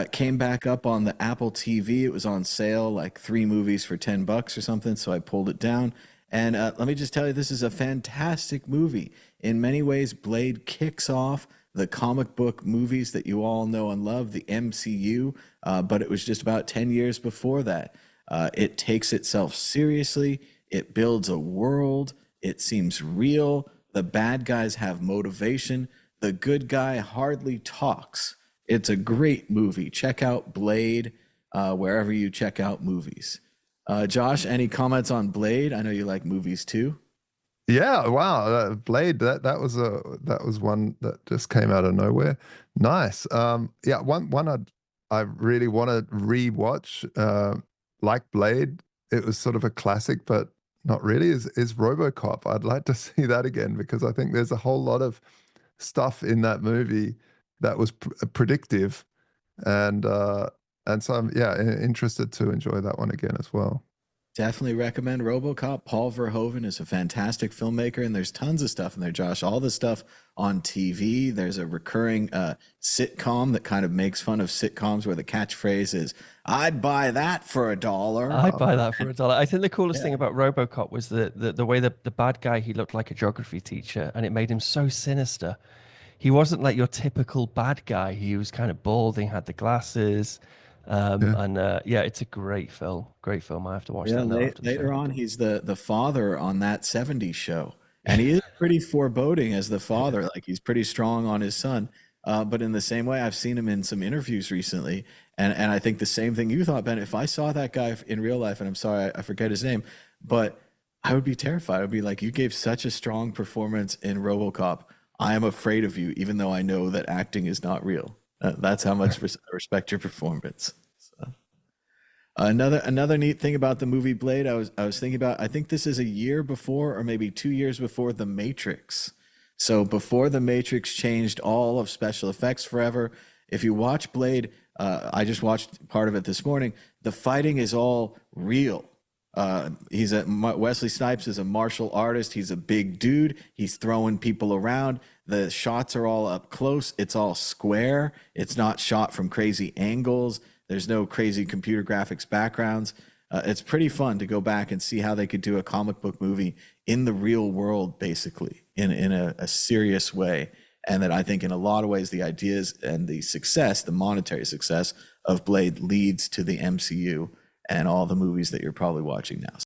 It came back up on the Apple TV. It was on sale, like 3 movies for $10 or something. So I pulled it down. And let me just tell you, this is a fantastic movie. In many ways, Blade kicks off the comic book movies that you all know and love, the MCU, but it was just about 10 years before that. It takes itself seriously, it builds a world, it seems real. The bad guys have motivation, the good guy hardly talks. It's a great movie. Check out Blade wherever you check out movies. Josh, any comments on Blade? I know you like movies too. Yeah, wow, Blade. That was one that just came out of nowhere. Nice. Yeah, one I really want to rewatch. Like Blade, it was sort of a classic, but not really. Is RoboCop? I'd like to see that again because I think there's a whole lot of stuff in that movie that was predictive, and so I'm yeah interested to enjoy that one again as well. Definitely recommend RoboCop. Paul Verhoeven is a fantastic filmmaker, and there's tons of stuff in there, Josh. All the stuff on TV. There's a recurring sitcom that kind of makes fun of sitcoms where the catchphrase is, "I'd buy that for $1." I'd buy that for $1. I think the coolest thing Yeah. about RoboCop was the way the bad guy, he looked like a geography teacher, and it made him so sinister. He wasn't like your typical bad guy. He was kind of balding, had the glasses. Yeah. And yeah, it's a great film. Great film. I have to watch Yeah, that now after the later show. on, he's the father on that '70s show, and he is pretty foreboding as the father. Like he's pretty strong on his son. But in the same way, I've seen him in some interviews recently, and I think the same thing you thought, Ben. If I saw that guy in real life, and I'm sorry, I forget his name, but I would be terrified. I'd be like, you gave such a strong performance in RoboCop. I am afraid of you, even though I know that acting is not real. That's how much I respect your performance. So. Another neat thing about the movie Blade, I was thinking about. I think this is a year before, or maybe 2 years before The Matrix. So before The Matrix changed all of special effects forever. If you watch Blade, I just watched part of it this morning. The fighting is all real. Wesley Snipes is a martial artist. He's a big dude. He's throwing people around. The shots are all up close. It's all square. It's not shot from crazy angles. There's no crazy computer graphics backgrounds. It's pretty fun to go back and see how they could do a comic book movie in the real world, basically, in a serious way. And that I think in a lot of ways, the ideas and the success, the monetary success of Blade leads to the MCU and all the movies that you're probably watching now.